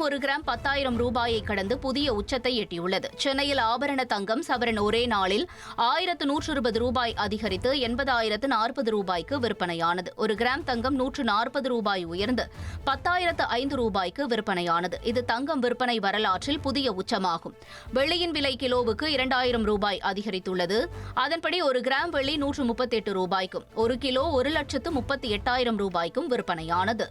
ஒரு கிராம் 10,000 ரூபாயை கடந்து புதிய உச்சத்தை எட்டியுள்ளது. சென்னையில் ஆபரண தங்கம் சவரன் ஒரே நாளில் 1,120 ரூபாய் அதிகரித்து 80,040 ரூபாய்க்கு விற்பனையானது. ஒரு கிராம் தங்கம் 140 ரூபாய் உயர்ந்து 10,005 ரூபாய்க்கு விற்பனையானது. இது தங்கம் விற்பனை வரலாற்றில் புதிய உச்சமாகும். வெள்ளியின் விலை கிலோவுக்கு 2,000 ரூபாய் அதிகரித்துள்ளது. அதன்படி ஒரு கிராம் வெள்ளி 138 ரூபாய்க்கும் ஒரு கிலோ 1,38,000 ரூபாய்க்கும் விற்பனையானது.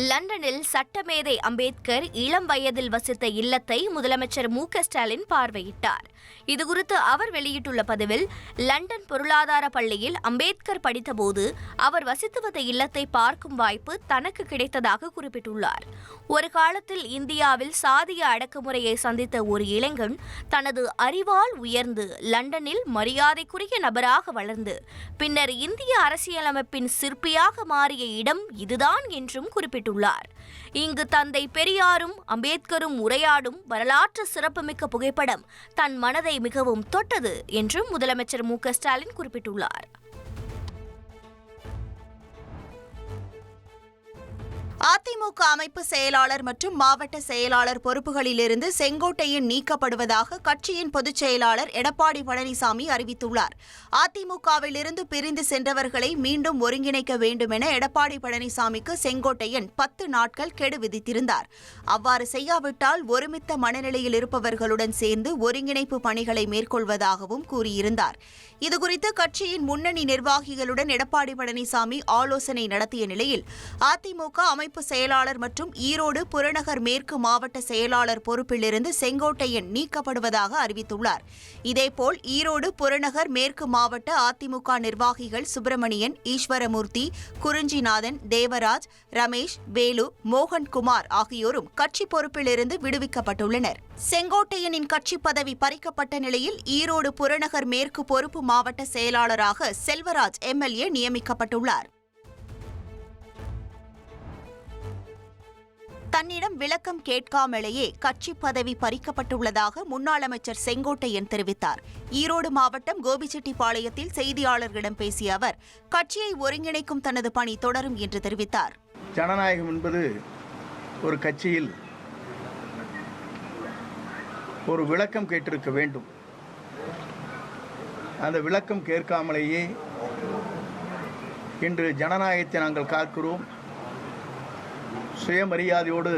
லண்டனில் சட்டமேதை அம்பேத்கர் இளம் வயதில் வசித்த இல்லத்தை முதலமைச்சர் மு.க.ஸ்டாலின் பார்வையிட்டார். இதுகுறித்து அவர் வெளியிட்டுள்ள பதிவில், லண்டன் பொருளாதார பள்ளியில் அம்பேத்கர் படித்தபோது அவர் வசித்து வந்த இல்லத்தை பார்க்கும் வாய்ப்பு தனக்கு கிடைத்ததாக குறிப்பிட்டுள்ளார். ஒரு காலத்தில் இந்தியாவில் சாதிய அடக்குமுறையை சந்தித்த ஒரு இளைஞன் தனது அறிவால் உயர்ந்து லண்டனில் மரியாதைக்குரிய நபராக வளர்ந்து பின்னர் இந்திய அரசியலமைப்பின் சிற்பியாக மாறிய இடம் இதுதான் என்றும் குறிப்பிட்டுள்ளார். இங்கு தந்தை பெரியாரும் அம்பேத்கரும் உரையாடும் வரலாற்று சிறப்புமிக்க புகைப்படம் தன் மனதை மிகவும் தொட்டது என்றும் முதலமைச்சர் மு.க.ஸ்டாலின் குறிப்பிட்டுள்ளார். அதிமுக அமைப்பு செயலாளர் மற்றும் மாவட்ட செயலாளர் பொறுப்புகளிலிருந்து செங்கோட்டையன் நீக்கப்படுவதாக கட்சியின் பொதுச் செயலாளர் எடப்பாடி பழனிசாமி அறிவித்துள்ளார். அதிமுகவிலிருந்து பிரிந்து சென்றவர்களை மீண்டும் ஒருங்கிணைக்க வேண்டும் என எடப்பாடி பழனிசாமிக்கு செங்கோட்டையன் 10 நாட்கள் கெடு விதித்திருந்தார். அவ்வாறு செய்யாவிட்டால் ஒருமித்த மனநிலையில் இருப்பவர்களுடன் சேர்ந்து ஒருங்கிணைப்பு பணிகளை மேற்கொள்வதாகவும் கூறியிருந்தார். இதுகுறித்து கட்சியின் முன்னணி நிர்வாகிகளுடன் எடப்பாடி பழனிசாமி ஆலோசனை நடத்திய நிலையில் அதிமுக அமைப்பு செயலாளர் மற்றும் ஈரோடு புறநகர் மேற்கு மாவட்ட செயலாளர் பொறுப்பிலிருந்து செங்கோட்டையன் நீக்கப்படுவதாக அறிவித்துள்ளார். இதேபோல் ஈரோடு புறநகர் மேற்கு மாவட்ட அதிமுக நிர்வாகிகள் சுப்பிரமணியன், ஈஸ்வரமூர்த்தி, குறிஞ்சிநாதன், தேவராஜ், ரமேஷ், வேலு, மோகன்குமார் ஆகியோரும் கட்சி பொறுப்பிலிருந்து விடுவிக்கப்பட்டுள்ளனர். செங்கோட்டையனின் கட்சி பதவி பறிக்கப்பட்ட நிலையில் ஈரோடு புறநகர் மேற்கு பொறுப்பு மாவட்ட செயலாளராக செல்வராஜ் எம்எல்ஏ நியமிக்கப்பட்டுள்ளார். தன்னிடம் விளக்கம் கேட்காமலேயே கட்சி பதவி பறிக்கப்பட்டுள்ளதாக முன்னாள் அமைச்சர் செங்கோட்டையன் தெரிவித்தார். ஈரோடு மாவட்டம் கோபிச்செட்டிப்பாளையத்தில் செய்தியாளர்களிடம் பேசிய அவர், கட்சியை ஒருங்கிணைக்கும் தனது பணி தொடரும் என்று தெரிவித்தார். ஜனநாயகம் என்பது ஒரு கட்சியில் ஒரு விளக்கம் கேட்டிருக்க வேண்டும். அந்த விளக்கம் கேட்காமலேயே இன்று ஜனநாயகத்தை நாங்கள் காக்கிறோம். சுயமரியாதையோடு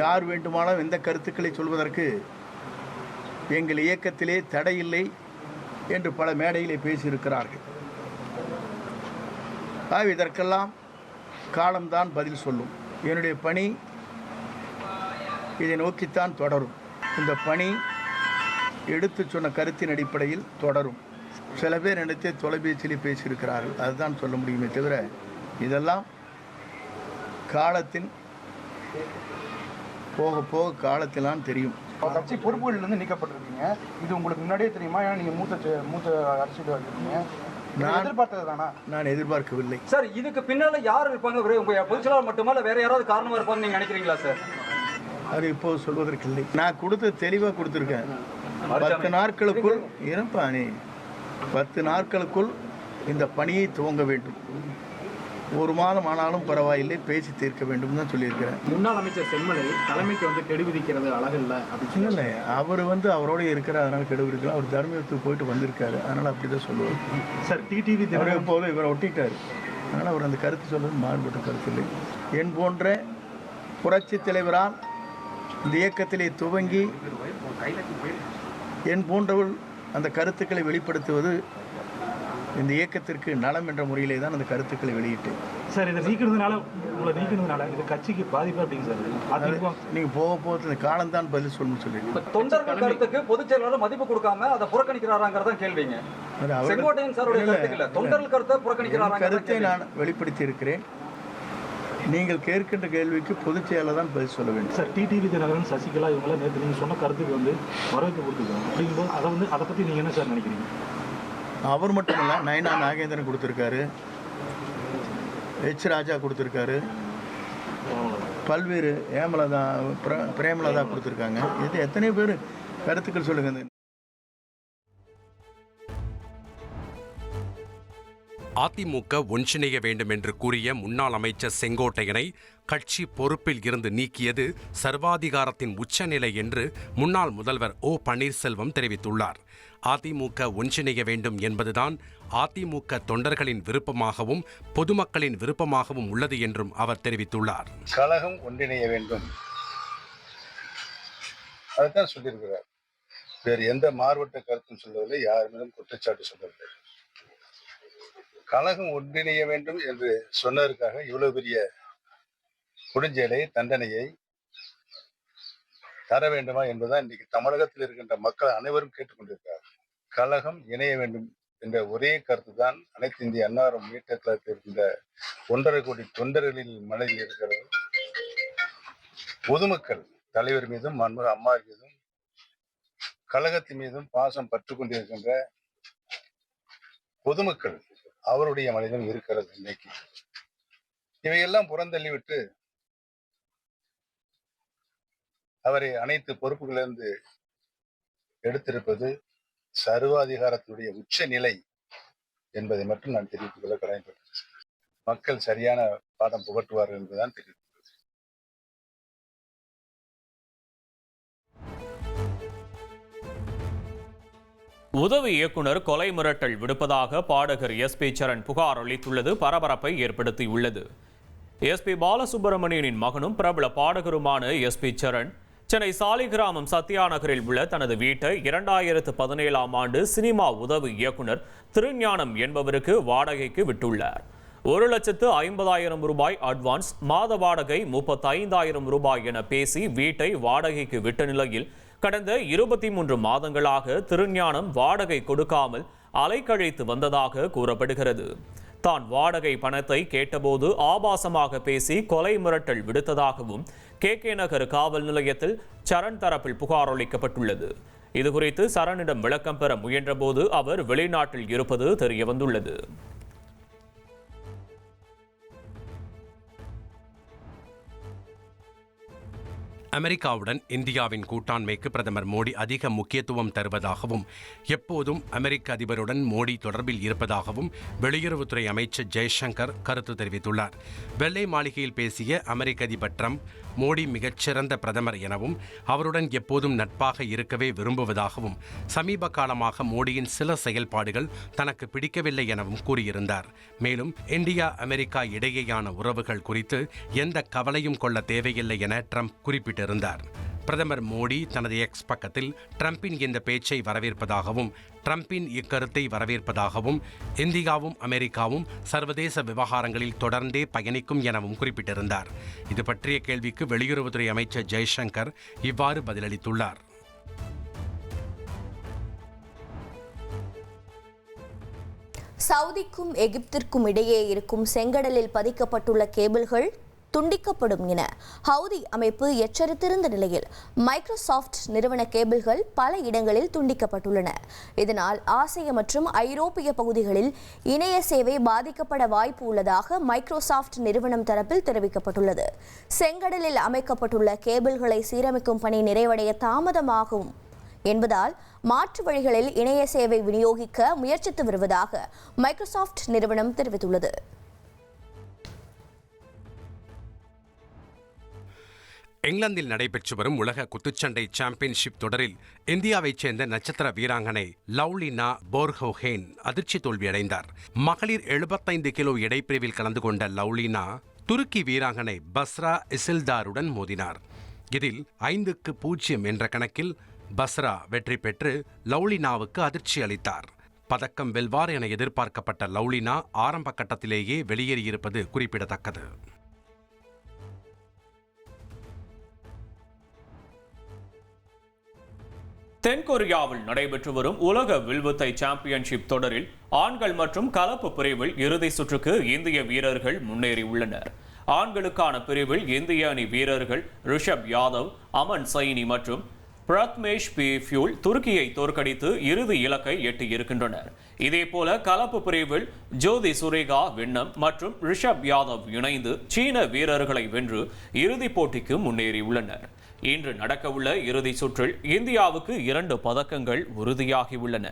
யார் வேண்டுமானாலும் எந்த கருத்துக்களை சொல்வதற்கு எங்கள் இயக்கத்திலே தடையில்லை என்று பல மேடையிலே பேசியிருக்கிறார்கள். இதற்கெல்லாம் காலம்தான் பதில் சொல்லும். என்னுடைய பணி இதை நோக்கித்தான் தொடரும். இந்த பணி எடுத்து சொன்ன கருத்தின் அடிப்படையில் தொடரும். சில பேர் நினைத்து தொலைபேசியிலே பேசியிருக்கிறார்கள். அதுதான் சொல்ல முடியுமே தவிர இதெல்லாம் காலத்தின் போக போக காலத்திலாம் தெரியும். கட்சி பொறுப்புகளிலிருந்து நீக்கப்பட்டிருக்கீங்க. இது உங்களுக்கு முன்னாடியே தெரியுமா? ஏன்னா நீங்கள் மூத்த அரசியல் இருக்கீங்க. நான் எதிர்பார்த்தது தானா? நான் எதிர்பார்க்கவில்லை சார். இதுக்கு பின்னால யார் இருப்பாங்க? பொதுச்செயலாளர் மட்டுமா இல்லை வேற யாராவது காரணமாக இருப்பாங்க நீங்கள் நினைக்கிறீங்களா சார்? அது இப்போது சொல்வதற்கு இல்லை. நான் கொடுத்த தெளிவாக கொடுத்துருக்கேன். 10 நாட்களுக்குள் இருப்பானே 10 நாட்களுக்குள் இந்த பணியை துவங்க வேண்டும். 1 மாதம் ஆனாலும் பரவாயில்லை, பேசி தீர்க்க வேண்டும் தான் சொல்லியிருக்கிறேன். முன்னாள் அமைச்சர் செம்மலை தலைமைக்கு கெடு விதிக்கிறது அழகில்லை அப்படின்னு இல்லை. அவர் அவரோட இருக்கிறார், அதனால் கெடு விதிக்கலாம். அவர் தர்மத்துக்கு போயிட்டு வந்திருக்காரு, அதனால் அப்படி தான் சொல்லுவார். சார் டிடிவி போது இவரை ஒட்டிட்டார், அதனால் அவர் அந்த கருத்து சொல்வது மாறுபட்ட கருத்து இல்லை. என் போன்ற புரட்சி தலைவரால் இந்த இயக்கத்திலே துவங்கி என் போன்றவர்கள் அந்த கருத்துக்களை வெளிப்படுத்துவது இந்த இயக்கத்திற்கு நலம் என்ற முறையிலே தான் அந்த கருத்துக்களை வெளியிட்டேன். சார், இதை நீக்கினதுனால இது கட்சிக்கு பாதிப்பு அப்படிங்க சார்? நீங்கள் போக போக இந்த காலம்தான் பதில் சொல்லணும்னு சொல்லி தொண்டர்கள் கருத்துக்கு பொதுச் செயலாளர் மதிப்பு கொடுக்காம அதை புறக்கணிக்கிறாராங்கிறதான் கேள்விங்க. செங்கோட்டையன் சாருடைய கருத்துக்கள் தொண்டர்கள் கருத்தை புறக்கணிக்கிறாரா? கருத்தை நான் வெளிப்படுத்தி இருக்கிறேன். நீங்கள் கேட்கின்ற கேள்விக்கு பொதுச் செயலாளர் தான் பதில் சொல்ல வேண்டும். சார், டிடிவி தினகரன், சசிகலா இவங்களாம் நேற்று நீங்கள் சொன்ன கருத்துக்கு வரவேற்பு கொடுத்துருக்காங்க. அப்படிங்கும்போது அதை பற்றி நீங்கள் என்ன சார் நினைக்கிறீங்க? அவர் மட்டுமல்ல, நயனா நாகேந்திரன் கொடுத்துருக்காரு, எச் ராஜா கொடுத்துருக்காரு, பல்வேறு பிரேமலதா கொடுத்துருக்காங்க. இது எத்தனை பேர் கருத்துக்கள் சொல்லுங்க. அதிமுக ஒன்றிணைய வேண்டும் என்று கூறிய முன்னாள் அமைச்சர் செங்கோட்டையனை கட்சி பொறுப்பில் இருந்து நீக்கியது சர்வாதிகாரத்தின் உச்சநிலை என்று முன்னாள் முதல்வர் ஓ பன்னீர்செல்வம் தெரிவித்துள்ளார். அதிமுக ஒன்றிணைய வேண்டும் என்பதுதான் அதிமுக தொண்டர்களின் விருப்பமாகவும் பொதுமக்களின் விருப்பமாகவும் உள்ளது என்றும் அவர் தெரிவித்துள்ளார். கழகம் ஒன்றிணைய வேண்டும், அதுதான் சொல்லியிருக்கிறார். வேறு எந்த மாறுபட்ட கருத்தும் சொல்லவில்லை, யார் மீதும் குற்றச்சாட்டு சொல்லவில்லை. கழகம் ஒன்றிணைய வேண்டும் என்று சொன்னதற்காக இவ்வளவு பெரிய கொடுஞ்செயலை, தண்டனையை தர வேண்டுமா என்பதுதான் இன்றைக்கு தமிழகத்தில் இருக்கின்ற மக்கள் அனைவரும் கேட்டுக்கொண்டிருக்கிறார். கழகம் இணைய வேண்டும் என்ற ஒரே கருத்து தான் அனைத்து இந்திய அண்ணா முன்னேற்ற கழகத்தில் இருக்கின்ற 1.5 கோடி தொண்டர்களின் மனதில் இருக்கிறது. பொதுமக்கள் தலைவர் மீதும் அம்மா மீதும் கழகத்தின் மீதும் பாசம் பற்று கொண்டிருக்கின்ற பொதுமக்கள் அவருடைய மனதிலும் இருக்கிறது. இன்னைக்கு இவையெல்லாம் புறந்தள்ளிவிட்டு அவரை அனைத்து பொறுப்புகளிலிருந்து எடுத்திருப்பது சர்வாதிகாரத்துடைய உச்ச நிலை என்பதை மட்டும் நான் தெரிவித்துக் கொள்ள கடமைப்பட்டேன். மக்கள் சரியான பாடம் புகட்டுவார்கள் என்பதுதான் தெரிவித்து. உதவி இயக்குனர் கொலை மிரட்டல் விடுப்பதாக பாடகர் SP சரண் புகார் அளித்துள்ளது பரபரப்பை ஏற்படுத்தியுள்ளது. SP பாலசுப்ரமணியனின் மகனும் பிரபல பாடகருமான SP சரண் சென்னை சாலிகிராமம் சத்யா நகரில் உள்ள தனது வீட்டை 2017ஆம் ஆண்டு சினிமா உதவி இயக்குனர் திருஞானம் என்பவருக்கு வாடகைக்கு விட்டுள்ளார். 1,50,000 ரூபாய் அட்வான்ஸ், மாத வாடகை 35,000 ரூபாய் என பேசி வீட்டை வாடகைக்கு விட்ட நிலையில் கடந்த 23 மாதங்களாக திருஞானம் வாடகை கொடுக்காமல் அலைக்கழித்து வந்ததாக கூறப்படுகிறது. தான் வாடகை பணத்தை கேட்டபோது ஆபாசமாக பேசி கொலை மிரட்டல் விடுத்ததாகவும் KK நகர் காவல் நிலையத்தில் சரண் தரப்பில் புகார் அளிக்கப்பட்டுள்ளது. இதுகுறித்து சரணிடம் விளக்கம் பெற முயன்றபோது அவர் வெளிநாட்டில் இருப்பது தெரியவந்துள்ளது. அமெரிக்காவுடன் இந்தியாவின் கூட்டாண்மைக்கு பிரதமர் மோடி அதிக முக்கியத்துவம் தருவதாகவும் எப்போதும் அமெரிக்க அதிபருடன் மோடி தொடர்பில் இருப்பதாகவும் வெளியுறவுத்துறை அமைச்சர் ஜெய்சங்கர் கருத்து தெரிவித்துள்ளார். வெள்ளை மாளிகையில் பேசிய அமெரிக்க அதிபர் ட்ரம்ப் மோடி மிகச்சிறந்த பிரதமர் எனவும் அவருடன் எப்போதும் நட்பாக இருக்கவே விரும்புவதாகவும் சமீப காலமாக மோடியின் சில செயல்பாடுகள் தனக்கு பிடிக்கவில்லை எனவும் கூறியிருந்தார். மேலும் இந்தியா அமெரிக்கா இடையேயான உறவுகள் குறித்து எந்த கவலையும் கொள்ள தேவையில்லை என ட்ரம்ப் குறிப்பிட்டிருந்தார். பிரதமர் மோடி தனது எக்ஸ் பக்கத்தில் ட்ரம்பின் இந்த பேச்சை வரவேற்பதாகவும் ட்ரம்பின் இக்கருத்தை வரவேற்பதாகவும் இந்தியாவும் அமெரிக்காவும் சர்வதேச விவகாரங்களில் தொடர்ந்தே பயணிக்கும் எனவும் குறிப்பிட்டிருந்தார். இது பற்றிய கேள்விக்கு வெளியுறவுத்துறை அமைச்சர் ஜெய்சங்கர் இவ்வாறு பதிலளித்துள்ளார். சவுதிக்கும் எகிப்திற்கும் இடையே இருக்கும் செங்கடலில் பதிக்கப்பட்டுள்ள கேபிள்கள் துண்டிக்கப்படும் என ஹவுதி அமைப்பு எச்சரித்திருந்த நிலையில் மைக்ரோசாஃப்ட் நிறுவன கேபிள்கள் பல இடங்களில் துண்டிக்கப்பட்டுள்ளன. இதனால் ஆசிய மற்றும் ஐரோப்பிய பகுதிகளில் இணைய சேவை பாதிக்கப்பட வாய்ப்பு உள்ளதாக மைக்ரோசாஃப்ட் நிறுவனம் தரப்பில் தெரிவிக்கப்பட்டுள்ளது. செங்கடலில் அமைக்கப்பட்டுள்ள கேபிள்களை சீரமைக்கும் பணி நிறைவடைய தாமதமாகும் என்பதால் மாற்று வழிகளில் இணைய சேவை விநியோகிக்க முயற்சித்து வருவதாக மைக்ரோசாஃப்ட் நிறுவனம் தெரிவித்துள்ளது. இங்கிலாந்தில் நடைபெற்று வரும் உலக குத்துச்சண்டை சாம்பியன்ஷிப் தொடரில் இந்தியாவைச் சேர்ந்த நட்சத்திர வீராங்கனை லவ்லினா போர்கோஹேன் அதிர்ச்சி தோல்வியடைந்தார். மகளிர் 75 கிலோ எடைப்பிரிவில் கலந்து கொண்ட லவ்லினா துருக்கி வீராங்கனை பஸ்ரா இசில்தாருடன் மோதினார். இதில் 5-0 என்ற கணக்கில் பஸ்ரா வெற்றி பெற்று லவ்லினாவுக்கு அதிர்ச்சி அளித்தார். பதக்கம் வெல்வார் என எதிர்பார்க்கப்பட்ட லவ்லினா ஆரம்ப கட்டத்திலேயே வெளியேறியிருப்பது குறிப்பிடத்தக்கது. தென்கொரியாவில் நடைபெற்று வரும் உலக வில்வித்தை சாம்பியன்ஷிப் தொடரில் ஆண்கள் மற்றும் கலப்பு பிரிவில் இறுதி சுற்றுக்கு இந்திய வீரர்கள் முன்னேறியுள்ளனர். ஆண்களுக்கான பிரிவில் இந்திய அணி வீரர்கள் ரிஷப் யாதவ், அமன் சைனி மற்றும் பிரத்மேஷ் பி ஃபியூல் துருக்கியை தோற்கடித்து இறுதி இலக்கை எட்டியிருக்கின்றனர். இதேபோல கலப்பு பிரிவில் ஜோதி சுரேகா விண்ணம் மற்றும் ரிஷப் யாதவ் இணைந்து சீன வீரர்களை வென்று இறுதிப் போட்டிக்கு முன்னேறியுள்ளனர். இன்று நடக்கவுள்ள இறுதி சுற்றில் இந்தியாவுக்கு 2 பதக்கங்கள் உறுதியாகியுள்ளன.